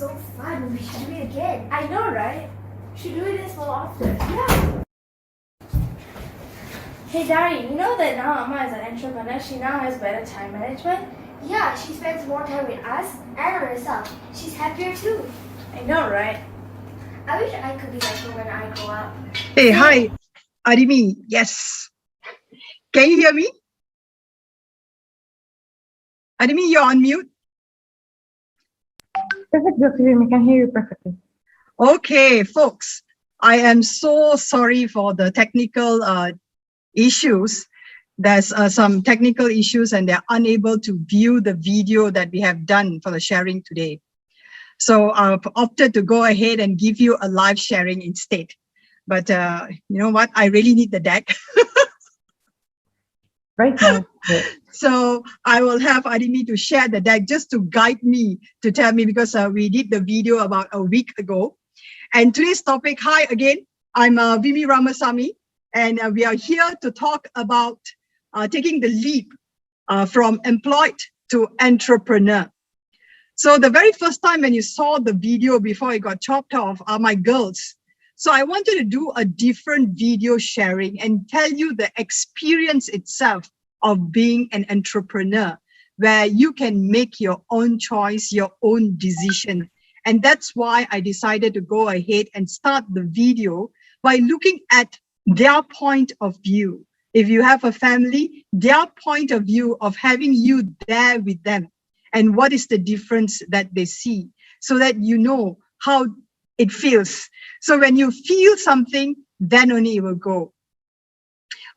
so fun. We should do it again. I know, right? We should do this more often. Yeah. Hey, Dari, you know that now Amma is an entrepreneur. She now has better time management. Yeah, she spends more time with us and on herself. She's happier too. I know, right? I wish I could be like her when I grow up. Hey, hi, Arimi. Yes. Can you hear me? Arimi, you're on mute. Perfect, Dr. Vimi. I can hear you perfectly. Okay, folks. I am so sorry for the technical issues. There's some technical issues and they're unable to view the video that we have done for the sharing today. So I've opted to go ahead and give you a live sharing instead. But you know what? I really need the deck. Right now. So I will have Arimi to share the deck just to guide me, to tell me, because we did the video about a week ago. And today's topic, hi again, I'm Vimi Ramasamy, and we are here to talk about taking the leap from employed to entrepreneur. So the very first time when you saw the video before it got chopped off are my girls. So I wanted to do a different video sharing and tell you the experience itself of being an entrepreneur, where you can make your own choice, your own decision. And that's why I decided to go ahead and start the video by looking at their point of view. If you have a family, their point of view of having you there with them and what is the difference that they see, so that you know how it feels. So when you feel something, then only it will go.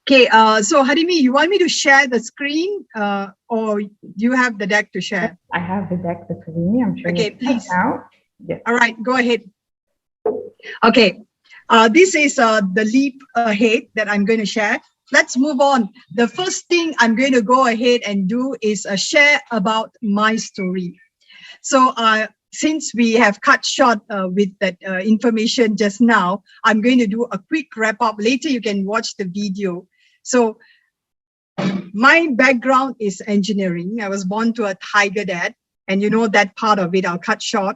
Okay, so Harimi, you want me to share the screen or you have the deck to share? I have the deck, Dr. Vimi. I'm sure. Okay, please. Now. Yes. All right, go ahead. Okay, this is the leap ahead that I'm going to share. Let's move on. The first thing I'm going to go ahead and do is share about my story. So since we have cut short with that information just now, I'm going to do a quick wrap up. Later, you can watch the video. So my background is engineering. I was born to a tiger dad, and you know that part of it I'll cut short.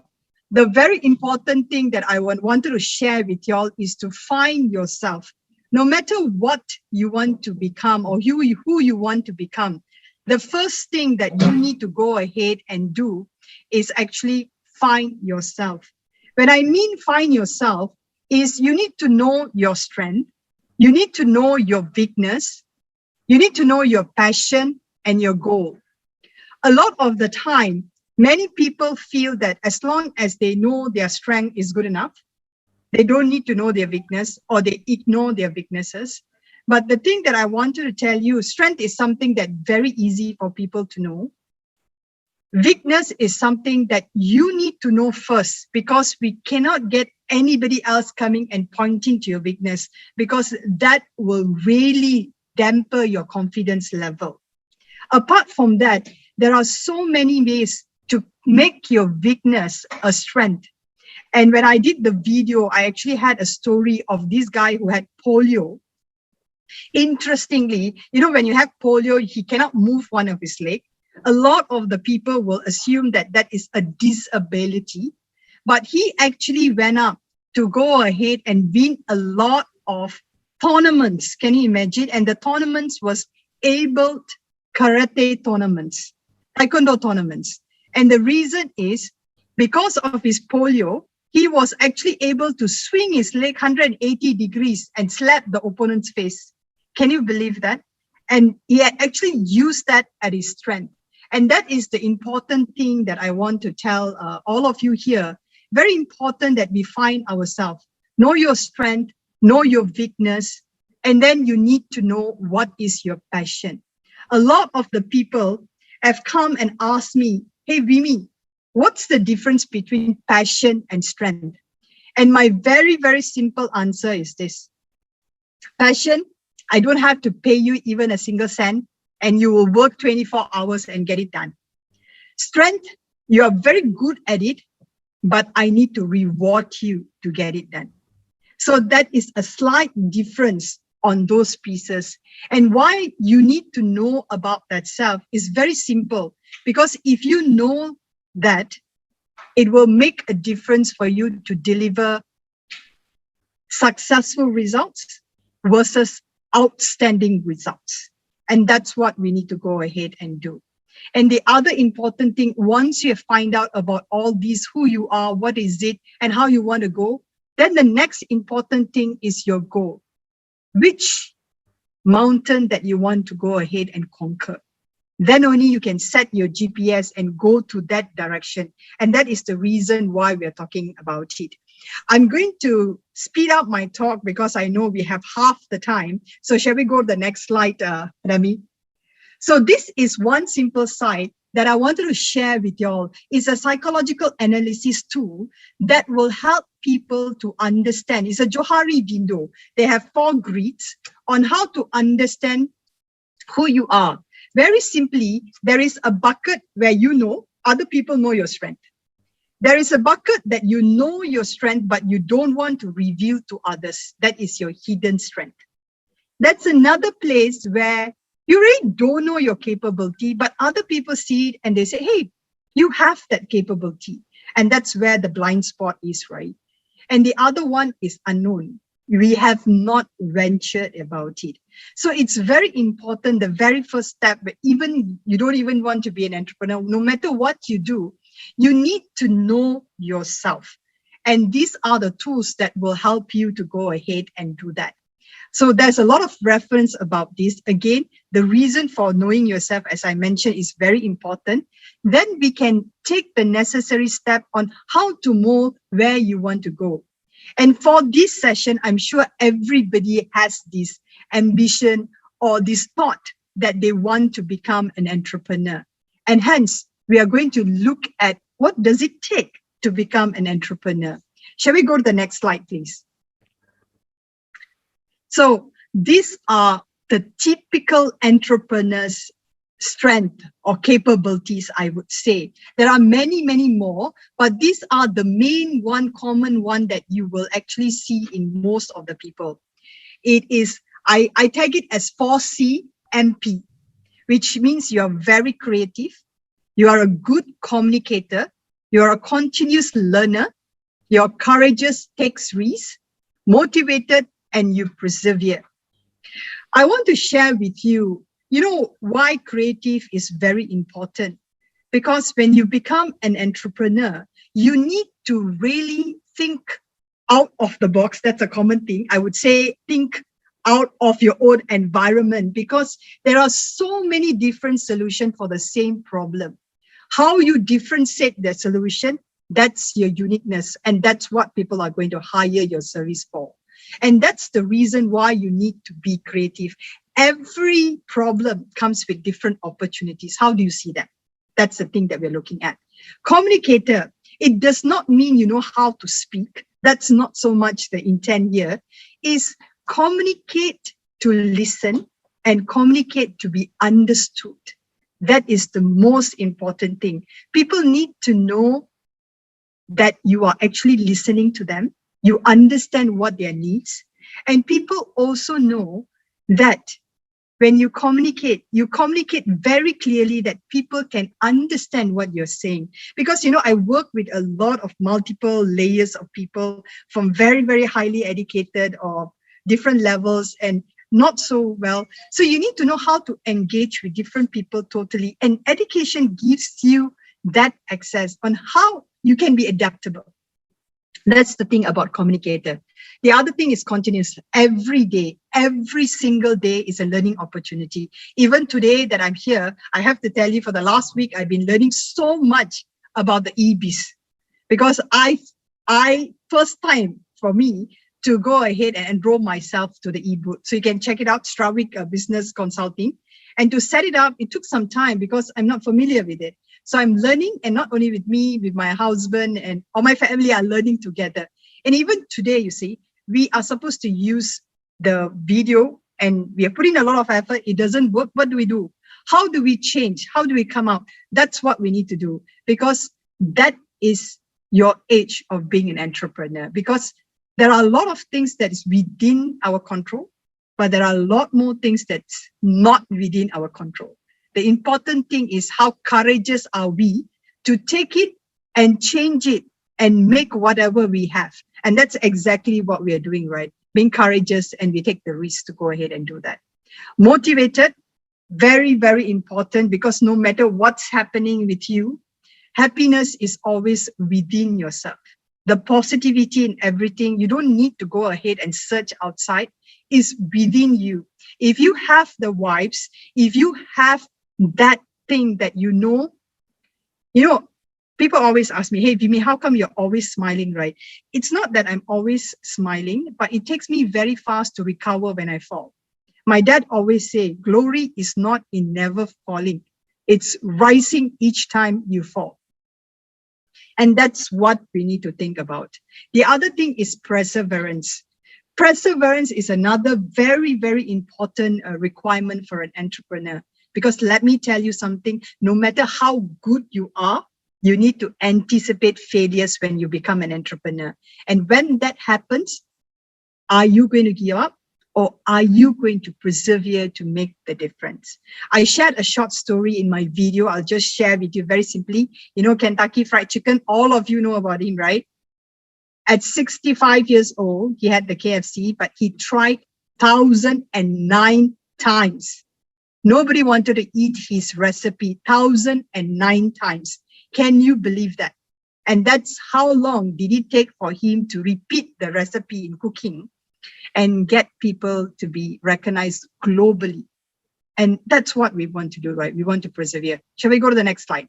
The very important thing that I wanted to share with y'all is to find yourself. No matter what you want to become or who you want to become, the first thing that you need to go ahead and do is actually find yourself. When I mean find yourself, is you need to know your strength, you need to know your weakness, you need to know your passion and your goal. A lot of the time, many people feel that as long as they know their strength is good enough, they don't need to know their weakness, or they ignore their weaknesses. But the thing that I wanted to tell you, strength is something that's very easy for people to know. Weakness is something that you need to know first, because we cannot get anybody else coming and pointing to your weakness, because that will really damper your confidence level. Apart from that, there are so many ways to make your weakness a strength. And when I did the video, I actually had a story of this guy who had polio. Interestingly, you know, when you have polio, he cannot move one of his legs. A lot of the people will assume that that is a disability, but he actually went up to go ahead and win a lot of tournaments. Can you imagine? And the tournaments was able karate tournaments, taekwondo tournaments. And the reason is because of his polio, he was actually able to swing his leg 180 degrees and slap the opponent's face. Can you believe that? And he had actually used that as his strength. And that is the important thing that I want to tell all of you here. Very important that we find ourselves. Know your strength, know your weakness, and then you need to know what is your passion. A lot of the people have come and asked me, hey, Vimi, what's the difference between passion and strength? And my very, very simple answer is this. Passion, I don't have to pay you even a single cent, and you will work 24 hours and get it done. Strength, you are very good at it, but I need to reward you to get it done. So that is a slight difference on those pieces. And why you need to know about that self is very simple, because if you know that, it will make a difference for you to deliver successful results versus outstanding results. And that's what we need to go ahead and do. And the other important thing, once you find out about all these, who you are, what is it, and how you want to go, then the next important thing is your goal. Which mountain that you want to go ahead and conquer. Then only you can set your GPS and go to that direction. And that is the reason why we are talking about it. I'm going to speed up my talk because I know we have half the time. So shall we go to the next slide, Rami? So this is one simple site that I wanted to share with y'all. It's a psychological analysis tool that will help people to understand. It's a Johari window. They have 4 grids on how to understand who you are. Very simply, there is a bucket where you know other people know your strength. There is a bucket that you know your strength, but you don't want to reveal to others. That is your hidden strength. That's another place where you really don't know your capability, but other people see it and they say, hey, you have that capability. And that's where the blind spot is, right? And the other one is unknown. We have not ventured about it. So it's very important, the very first step, but even you don't even want to be an entrepreneur, no matter what you do, you need to know yourself. And these are the tools that will help you to go ahead and do that. So there's a lot of reference about this. Again, the reason for knowing yourself, as I mentioned, is very important. Then we can take the necessary step on how to move where you want to go. And for this session, I'm sure everybody has this ambition or this thought that they want to become an entrepreneur. And hence, we are going to look at what does it take to become an entrepreneur. Shall we go to the next slide, please? So these are the typical entrepreneur's strength or capabilities, I would say. There are many, many more, but these are the main one, common one that you will actually see in most of the people. It is, I tag it as 4CMP, which means you are very creative, you are a good communicator, you are a continuous learner, you're courageous, takes risks, motivated, and you persevere. I want to share with you, you know, why creative is very important. Because when you become an entrepreneur, you need to really think out of the box. That's a common thing. I would say think out of your own environment because there are so many different solutions for the same problem. How you differentiate the solution, that's your uniqueness. And that's what people are going to hire your service for. And that's the reason why you need to be creative. Every problem comes with different opportunities. How do you see that? That's the thing that we're looking at. Communicator, it does not mean you know how to speak. That's not so much the intent here. Is communicate to listen and communicate to be understood. That is the most important thing. People need to know that you are actually listening to them. You understand what their needs. And people also know that when you communicate very clearly that people can understand what you're saying. Because, you know, I work with a lot of multiple layers of people from very, very highly educated or different levels and not so well. So you need to know how to engage with different people totally. And education gives you that access on how you can be adaptable. That's the thing about communicator. The other thing is continuous. Every day, every single day is a learning opportunity. Even today that I'm here, I have to tell you for the last week, I've been learning so much about the EBs because I first time for me to go ahead and enroll myself to the e-book. So you can check it out, STRAVIK Business Consulting. And to set it up, it took some time because I'm not familiar with it. So I'm learning, and not only with me, with my husband and all my family are learning together. And even today, you see, we are supposed to use the video and we are putting a lot of effort. It doesn't work. What do? How do we change? How do we come out? That's what we need to do because that is your age of being an entrepreneur. Because there are a lot of things that is within our control, but there are a lot more things that's not within our control. The important thing is how courageous are we to take it and change it and make whatever we have. And that's exactly what we are doing, right? Being courageous, and we take the risk to go ahead and do that. Motivated, very, very important, because no matter what's happening with you, happiness is always within yourself. The positivity in everything, you don't need to go ahead and search outside, is within you. If you have the vibes, if you have that thing that you know, people always ask me, hey, Vimi, how come you're always smiling, right? It's not that I'm always smiling, but it takes me very fast to recover when I fall. My dad always say, glory is not in never falling. It's rising each time you fall. And that's what we need to think about. The other thing is perseverance. Perseverance is another very, very important requirement for an entrepreneur. Because let me tell you something, no matter how good you are, you need to anticipate failures when you become an entrepreneur. And when that happens, are you going to give up? Or are you going to persevere to make the difference? I shared a short story in my video. I'll just share with you very simply. Kentucky Fried Chicken, all of you know about him, right? At 65 years old, he had the KFC, but he tried 1,009 times. Nobody wanted to eat his recipe 1,009 times. Can you believe that? And that's how long did it take for him to repeat the recipe in cooking and get people to be recognized globally. And that's what we want to do, right? We want to persevere. Shall we go to the next slide?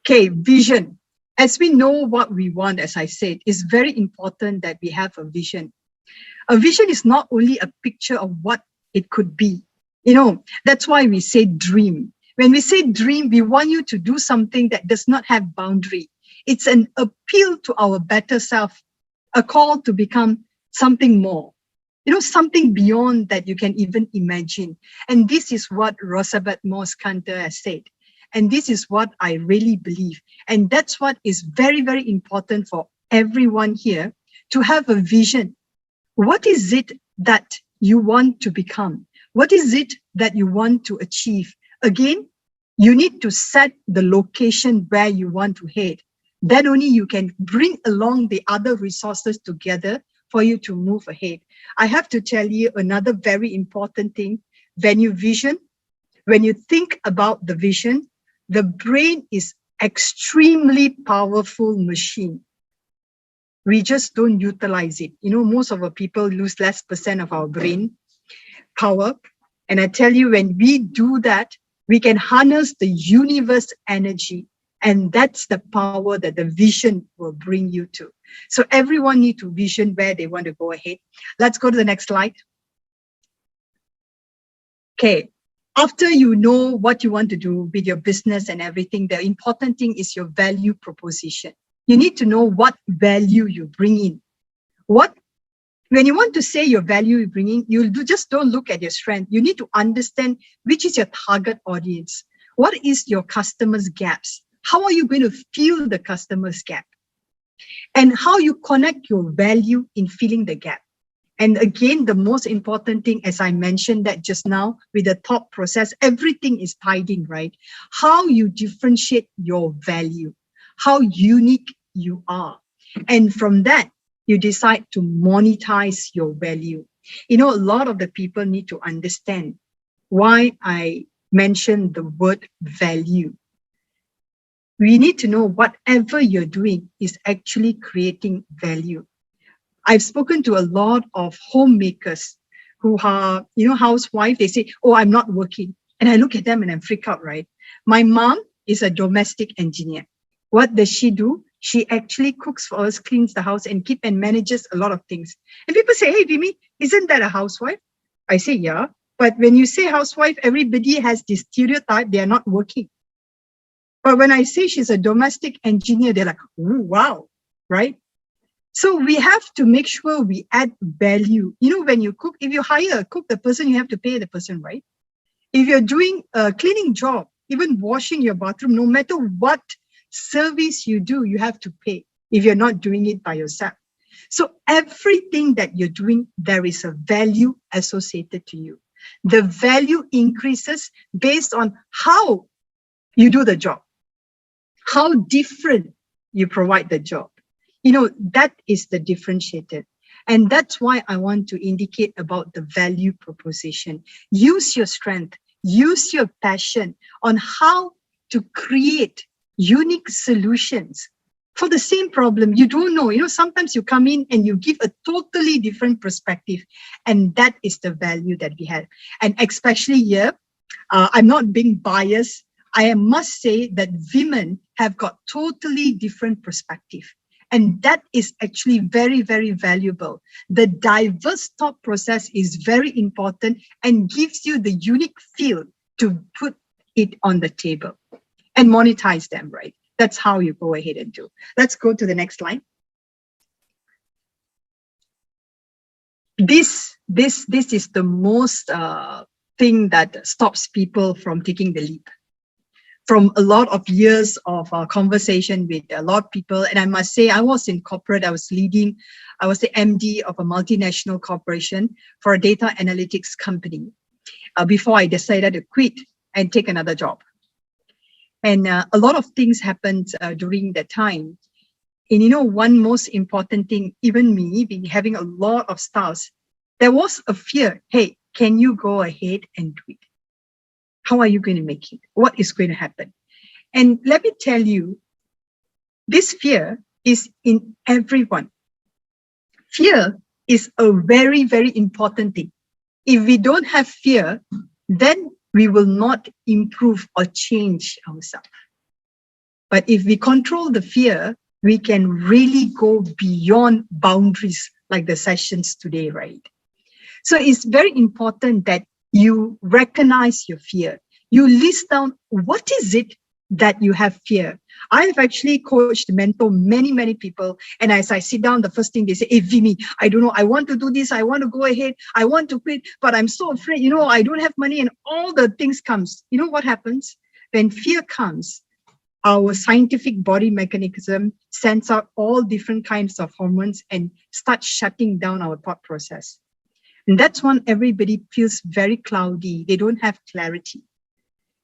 Okay, vision. As we know what we want, as I said, it's very important that we have a vision. A vision is not only a picture of what it could be. That's why we say dream. When we say dream, we want you to do something that does not have boundary. It's an appeal to our better self, a call to become something more, something beyond that you can even imagine. And this is what Rosabeth Moss-Kanter has said. And this is what I really believe. And that's what is very, very important for everyone here, to have a vision. What is it that you want to become? What is it that you want to achieve? Again, you need to set the location where you want to head. Then only you can bring along the other resources together for you to move ahead. I have to tell you another very important thing. When you vision, when you think about the vision, the brain is extremely powerful machine. We just don't utilize it. Most of our people lose less % of our brain power. And I tell you, when we do that, we can harness the universe energy. And that's the power that the vision will bring you to. So everyone needs to vision where they want to go ahead. Let's go to the next slide. Okay. After you know what you want to do with your business and everything, the important thing is your value proposition. You need to know what value you bring in. When you want to say your value you bring in, just don't look at your strength. You need to understand which is your target audience. What is your customer's gaps? How are you going to fill the customer's gap? And how you connect your value in filling the gap. And again, the most important thing, as I mentioned that just now with the thought process, everything is tied in, right? How you differentiate your value, how unique you are. And from that, you decide to monetize your value. A lot of the people need to understand why I mentioned the word value. We need to know whatever you're doing is actually creating value. I've spoken to a lot of homemakers who are, housewife. They say, oh, I'm not working. And I look at them and I'm freaked out, right? My mom is a domestic engineer. What does she do? She actually cooks for us, cleans the house and manages a lot of things. And people say, hey, Vimi, isn't that a housewife? I say, yeah. But when you say housewife, everybody has this stereotype. They are not working. But when I say she's a domestic engineer, they're like, ooh, wow, right? So we have to make sure we add value. When you cook, if you hire a cook, the person, you have to pay the person, right? If you're doing a cleaning job, even washing your bathroom, no matter what service you do, you have to pay if you're not doing it by yourself. So everything that you're doing, there is a value associated to you. The value increases based on how you do the job. how different you provide the job. You know, that is the differentiator. And that's why I want to indicate about the value proposition. Use your strength, use your passion on how to create unique solutions for the same problem. You don't know, you know, sometimes you come in and you give a totally different perspective, and that is the value that we have. And especially here, I'm not being biased. I must say that women have got totally different perspective. And that is actually very, very valuable. The diverse thought process is very important and gives you the unique feel to put it on the table and monetize them, right? That's how you go ahead and do. Let's go to the next line. This is the most thing that stops people from taking the leap. From a lot of years of conversation with a lot of people, and I must say, I was in corporate, I was the MD of a multinational corporation for a data analytics company before I decided to quit and take another job. And a lot of things happened during that time. And you know, one most important thing, even me being having a lot of staffs, there was a fear. Hey, can you go ahead and do it? How are you going to make it? What is going to happen? And let me tell you, this fear is in everyone. Fear is a very, very important thing. If we don't have fear, then we will not improve or change ourselves. But if we control the fear, we can really go beyond boundaries like the sessions today, right? So it's very important that you recognize your fear. You list down what is it that you have fear. I've actually coached, mentored many, many people. And as I sit down, the first thing they say, hey, Vimi, I don't know, I want to do this, I want to go ahead, I want to quit, but I'm so afraid, you know, I don't have money, and all the things comes. You know what happens? When fear comes, our scientific body mechanism sends out all different kinds of hormones and starts shutting down our thought process. And that's when everybody feels very cloudy. They don't have clarity.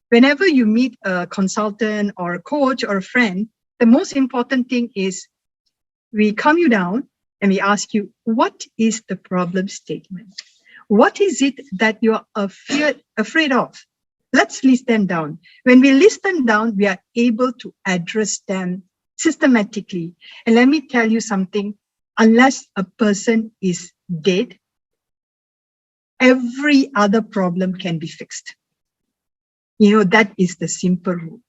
Whenever you meet a consultant or a coach or a friend, the most important thing is we calm you down and we ask you, what is the problem statement? What is it that you are afraid of? Let's list them down. When we list them down, we are able to address them systematically. And let me tell you something, unless a person is dead, every other problem can be fixed. You know, that is the simple rule.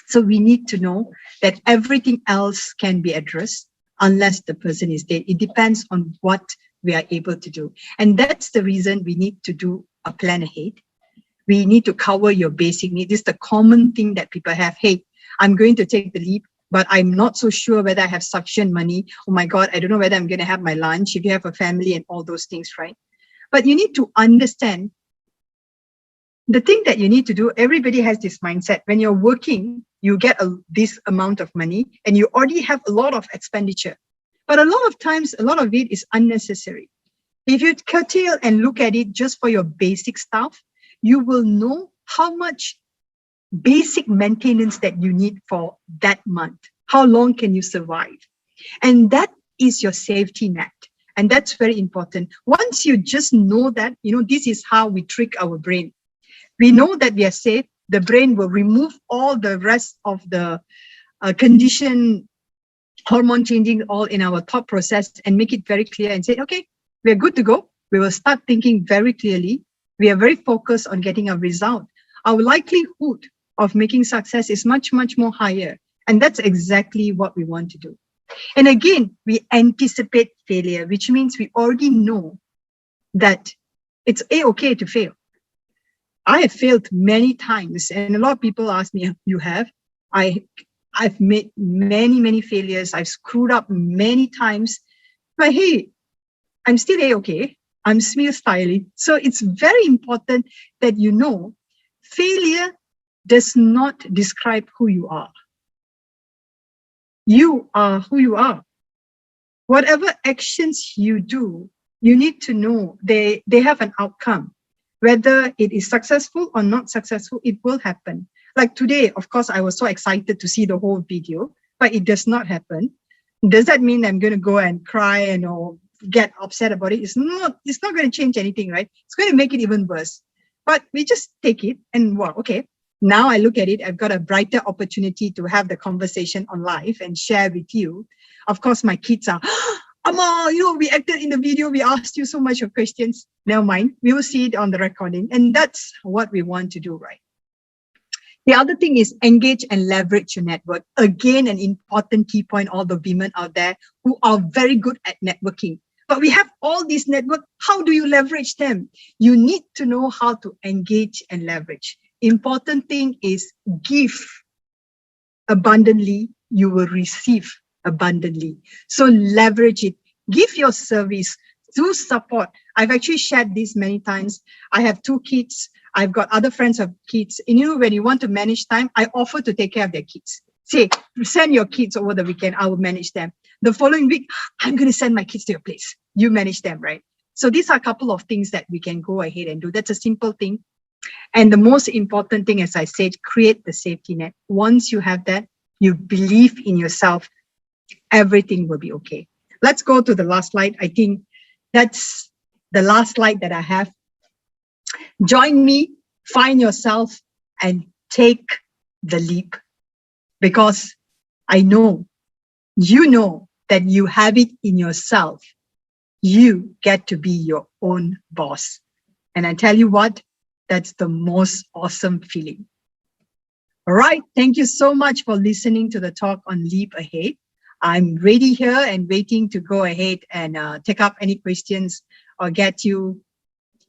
So we need to know that everything else can be addressed unless the person is dead. It depends on what we are able to do. And that's the reason we need to do a plan ahead. We need to cover your basic needs. This is the common thing that people have. Hey, I'm going to take the leap, but I'm not so sure whether I have sufficient money. Oh my God, I don't know whether I'm going to have my lunch, if you have a family and all those things, right? But you need to understand the thing that you need to do. Everybody has this mindset. When you're working, you get this amount of money and you already have a lot of expenditure. But a lot of times, a lot of it is unnecessary. If you curtail and look at it just for your basic stuff, you will know how much basic maintenance that you need for that month. How long can you survive? And that is your safety net. And that's very important. Once you just know that, you know, this is how we trick our brain. We know that we are safe. The brain will remove all the rest of the condition, hormone changing all in our thought process and make it very clear and say, okay, we're good to go. We will start thinking very clearly. We are very focused on getting a result. Our likelihood of making success is much, much more higher. And that's exactly what we want to do. And again, we anticipate failure, which means we already know that it's okay to fail. I have failed many times, and a lot of people ask me, you have? I've made many, many failures. I've screwed up many times, but hey, I'm still okay. I'm still styling. So it's very important that you know failure does not describe who you are. You are who you are. Whatever actions you do, you need to know they have an outcome. Whether it is successful or not successful, it will happen. Like today, of course, I was so excited to see the whole video, but it does not happen. Does that mean I'm going to go and cry and or get upset about it? It's not going to change anything, right? It's going to make it even worse. But we just take it and wow, okay. Now I look at it, I've got a brighter opportunity to have the conversation on live and share with you. Of course, my kids are, Amma, we acted in the video. We asked you so much of questions. Never mind. We will see it on the recording. And that's what we want to do, right? The other thing is engage and leverage your network. Again, an important key point, all the women out there who are very good at networking. But we have all these networks. How do you leverage them? You need to know how to engage and leverage. Important thing is give abundantly, you will receive abundantly. So leverage it. Give your service through support. I've actually shared this many times. I have 2 kids. I've got other friends of kids. And when you want to manage time, I offer to take care of their kids. Say, send your kids over the weekend. I will manage them. The following week, I'm going to send my kids to your place. You manage them, right? So these are a couple of things that we can go ahead and do. That's a simple thing. And the most important thing, as I said, create the safety net. Once you have that, you believe in yourself, everything will be okay. Let's go to the last slide. I think that's the last slide that I have. Join me, find yourself, and take the leap. Because I know, you know that you have it in yourself. You get to be your own boss. And I tell you what, that's the most awesome feeling. All right. Thank you so much for listening to the talk on Leap Ahead. I'm ready here and waiting to go ahead and take up any questions or get you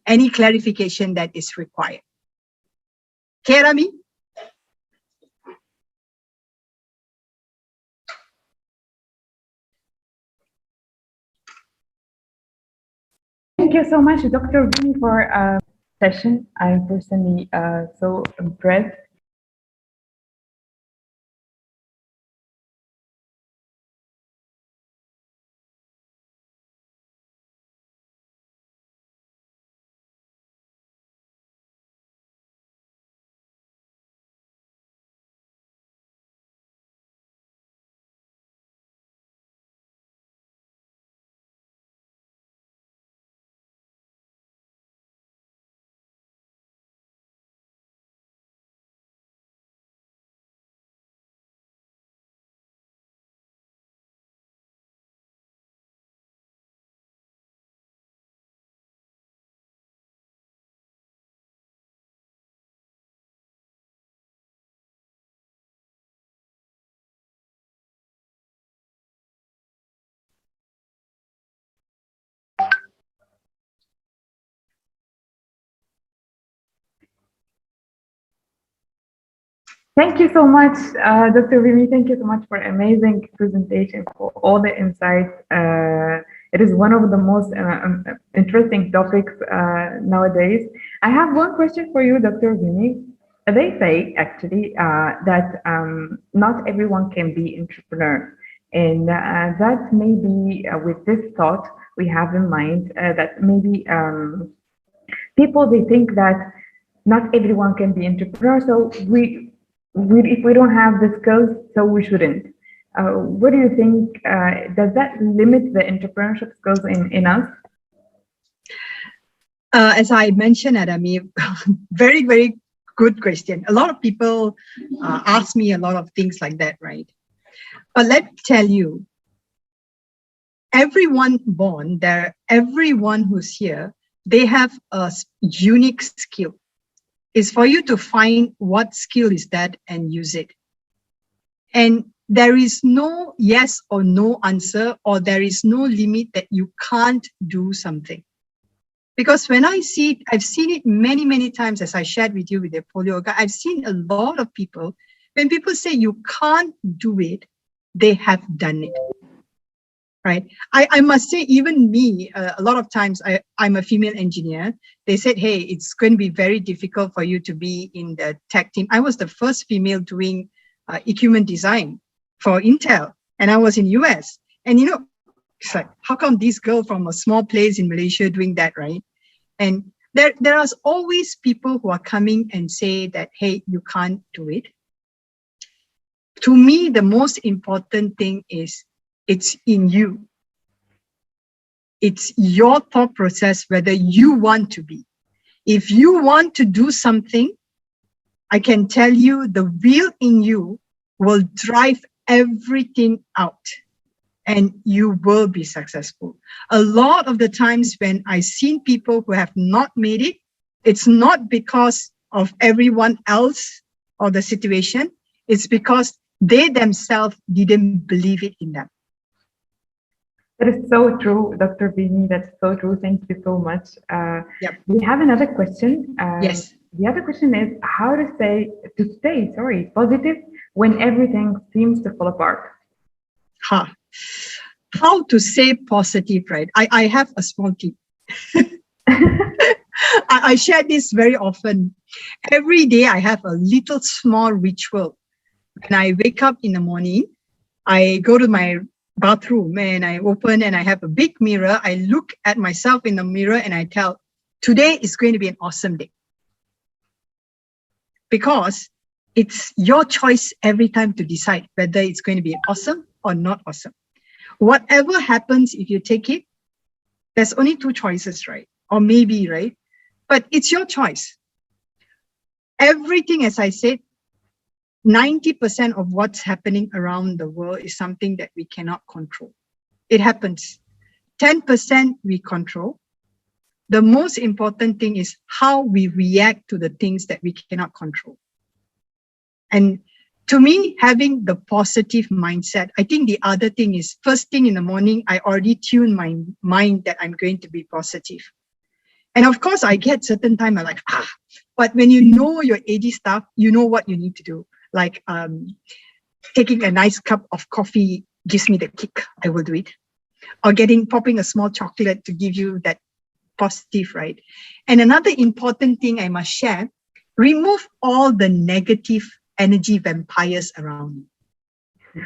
any clarification that is required. Okay, Rami? Thank you so much, Dr. Vimi, for session. I'm personally so impressed. Thank you so much, Dr. Vimi. Thank you so much for amazing presentation, for all the insights. It is one of the most interesting topics nowadays. I have one question for you, Dr. Vimi. They say actually that not everyone can be entrepreneur, and that maybe with this thought we have in mind that maybe people they think that not everyone can be entrepreneur, so if we don't have the skills, so we shouldn't. What do you think? Does that limit the entrepreneurship skills in us? As I mentioned, Adami, very, very good question. A lot of people ask me a lot of things like that, right? But let me tell you, everyone born there, everyone who's here, they have a unique skill. It's for you to find what skill is that and use it. And there is no yes or no answer, or there is no limit that you can't do something. Because when I see it, I've seen it many, many times, as I shared with you with the polio guy. I've seen a lot of people, when people say you can't do it, they have done it. Right. I must say, even me, a lot of times I'm a female engineer. They said, hey, it's going to be very difficult for you to be in the tech team. I was the first female doing equipment design for Intel, and I was in US. And, it's like, how come this girl from a small place in Malaysia doing that, right? And There are always people who are coming and say that, hey, you can't do it. To me, the most important thing is it's in you. It's your thought process, whether you want to be. If you want to do something, I can tell you the will in you will drive everything out and you will be successful. A lot of the times when I've seen people who have not made it, it's not because of everyone else or the situation. It's because they themselves didn't believe it in them. That is so true, Dr. Vimi. That's so true. Thank you so much. Yep. We have another question. Yes. The other question is how to stay positive when everything seems to fall apart. How to stay positive, right? I have a small tip. I share this very often. Every day I have a little small ritual. When I wake up in the morning, I go to my bathroom and I open and I have a big mirror. I look at myself in the mirror and I tell, today is going to be an awesome day. Because it's your choice every time to decide whether it's going to be awesome or not awesome. Whatever happens, if you take it, there's only two choices, right? Or maybe, right? But it's your choice. Everything, as I said, 90% of what's happening around the world is something that we cannot control. It happens. 10% we control. The most important thing is how we react to the things that we cannot control. And to me, having the positive mindset, I think the other thing is, first thing in the morning, I already tune my mind that I'm going to be positive. And of course, I get certain time, I'm like, but when you know your AD stuff, you know what you need to do. Like taking a nice cup of coffee gives me the kick, I will do it. Or popping a small chocolate to give you that positive, right? And another important thing I must share, remove all the negative energy vampires around you.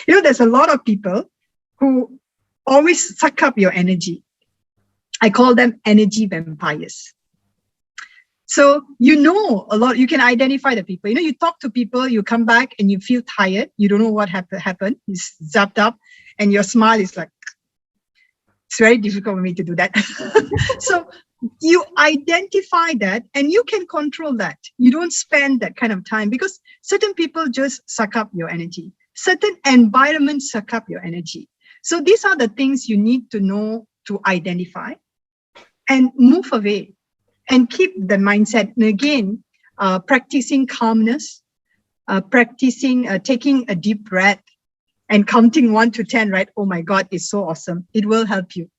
You know, there's a lot of people who always suck up your energy. I call them energy vampires. So you know a lot, you can identify the people. You know, you talk to people, you come back and you feel tired. You don't know what happened. It's zapped up and your smile is like, it's very difficult for me to do that. So you identify that and you can control that. You don't spend that kind of time because certain people just suck up your energy. Certain environments suck up your energy. So these are the things you need to know to identify and move away. And keep the mindset. And again, practicing calmness, practicing taking a deep breath and counting 1 to 10, right? Oh my God, it's so awesome. It will help you.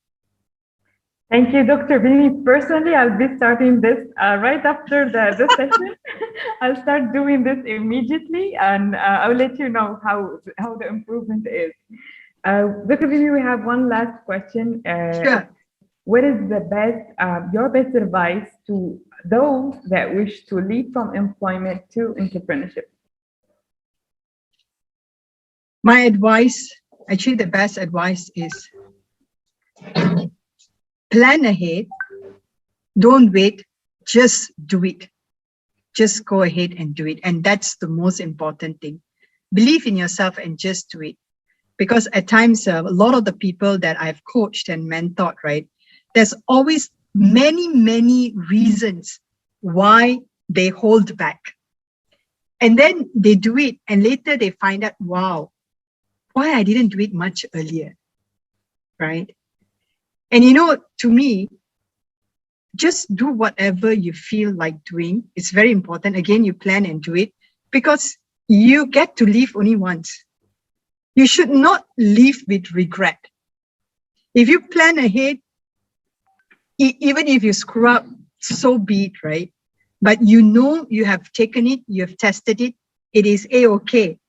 Thank you, Dr. Vimi. Personally, I'll be starting this right after the session. I'll start doing this immediately and I'll let you know how the improvement is. Dr. Vimi, we have one last question. Sure. What is your best advice to those that wish to leap from employment to entrepreneurship? My advice, actually the best advice is plan ahead. Don't wait, just do it. Just go ahead and do it. And that's the most important thing. Believe in yourself and just do it. Because at times, a lot of the people that I've coached and mentored, right? There's always many reasons why they hold back. And then they do it and later they find out, wow, why I didn't do it much earlier, right? And you know, to me, just do whatever you feel like doing. It's very important. Again, you plan and do it because you get to live only once. You should not live with regret. If you plan ahead, even if you screw up, so be it, right? But you know you have taken it, you have tested it, it is A-okay.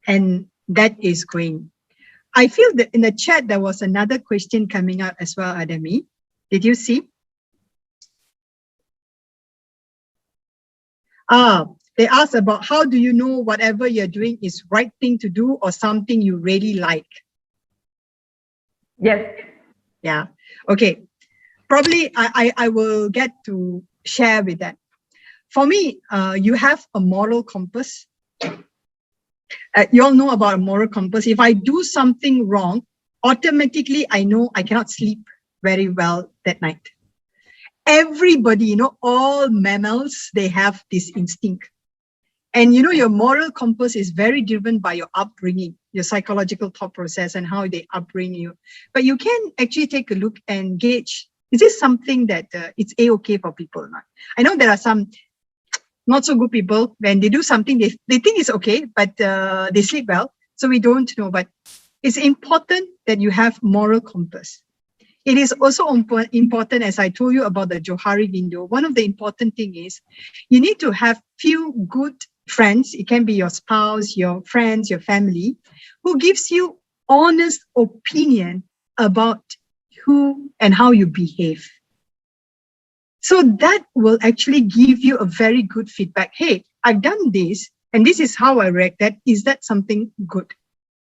And that is going. I feel that in the chat, there was another question coming out as well, Adami. Did you see? They asked about how do you know whatever you're doing is right thing to do or something you really like? Yes. Yeah. Okay. probably I will get to share with that. For me, you have a moral compass. You all know about a moral compass. If I do something wrong, automatically I know I cannot sleep very well that night. Everybody, all mammals, they have this instinct. And your moral compass is very driven by your upbringing, your psychological thought process and how they upbring you. But you can actually take a look and gauge, is this something that it's A-okay for people or not? I know there are some not so good people, when they do something, they think it's okay, but they sleep well. So we don't know, but it's important that you have moral compass. It is also important, as I told you about the Johari window, one of the important thing is you need to have few good friends. It can be your spouse, your friends, your family, who gives you honest opinion about who and how you behave. So that will actually give you a very good feedback. Hey, I've done this and this is how I react. Is that something good?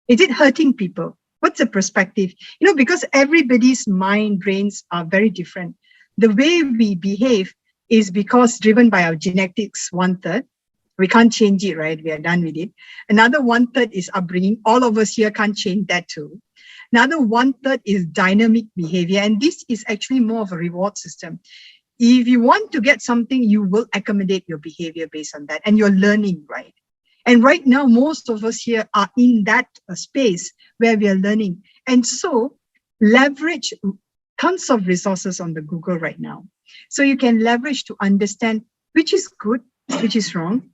Is it hurting people? What's the perspective? Because everybody's mind brains are very different. The way we behave is because driven by our genetics, 1/3. We can't change it, right? We are done with it. Another 1/3 is upbringing. All of us here can't change that too. Another 1/3 is dynamic behavior. And this is actually more of a reward system. If you want to get something, you will accommodate your behavior based on that. And you're learning, right? And right now, most of us here are in that space where we are learning. And so leverage tons of resources on the Google right now. So you can leverage to understand which is good, which is wrong.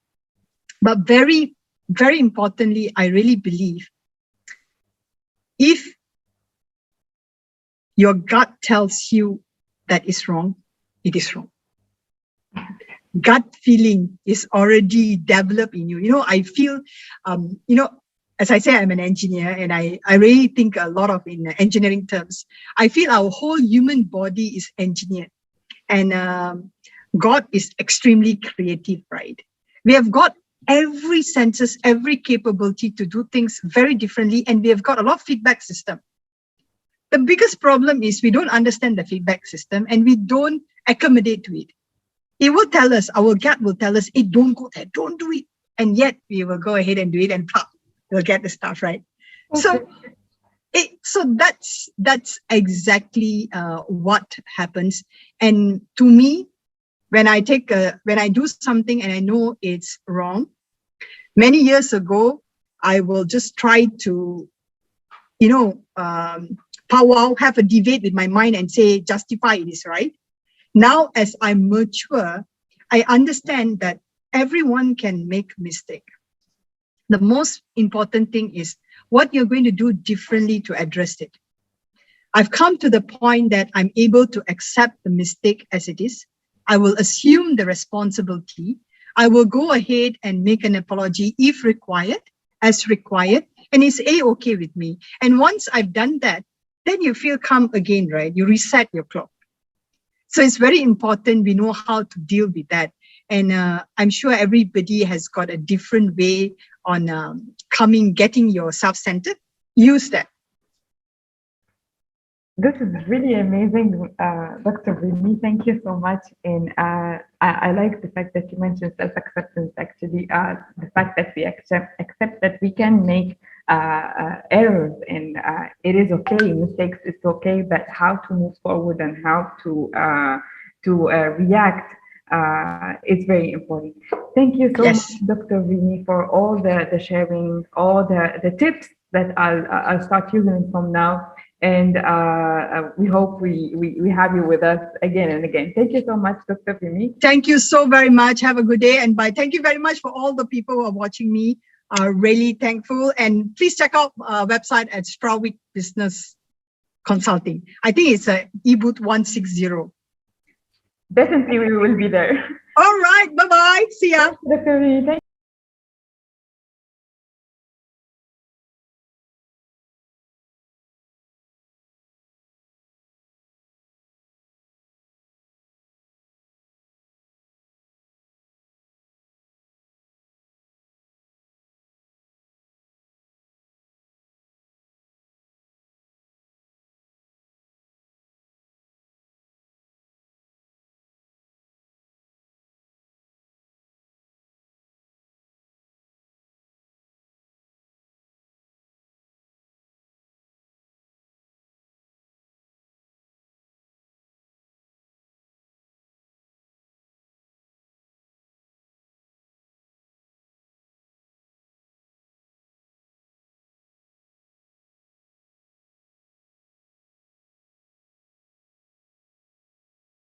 But very, very importantly, I really believe if your gut tells you that is wrong, it is wrong. Gut feeling is already developed in you. I feel, as I say, I'm an engineer and I really think a lot of in engineering terms. I feel our whole human body is engineered and God is extremely creative, right? We have got every senses, every capability to do things very differently, and we have got a lot of feedback system. The biggest problem is we don't understand the feedback system and we don't accommodate to it. It will tell us, our gut will tell us, hey, don't go there, don't do it. And yet we will go ahead and do it and pop, we'll get the stuff right. Okay. So that's exactly what happens. And to me, when I do something and I know it's wrong, many years ago, I will just try to, powwow, have a debate with my mind and say, justify it is right. Now, as I mature, I understand that everyone can make mistake. The most important thing is what you're going to do differently to address it. I've come to the point that I'm able to accept the mistake as it is. I will assume the responsibility. I will go ahead and make an apology if required, as required, and it's A-okay with me. And once I've done that, then you feel calm again, right? You reset your clock. So it's very important we know how to deal with that. And I'm sure everybody has got a different way on getting yourself centered. Use that. This is really amazing, Dr. Vimi. Thank you so much. And I like the fact that you mentioned self-acceptance, actually, the fact that we accept that we can make errors and it is okay, mistakes, it's okay, but how to move forward and how to react is very important. Thank you so much, Dr. Vimi, for all the sharing, all the tips that I'll start using from now. And we hope we have you with us again and again. Thank you so much, Dr. Vimi. Thank you so very much. Have a good day. And bye. Thank you very much for all the people who are watching me. Really thankful. And please check out our website at STRAVIK Business Consulting. I think it's eBoot 160. Definitely, we will be there. All right. Bye-bye. See ya. Dr. Vimi,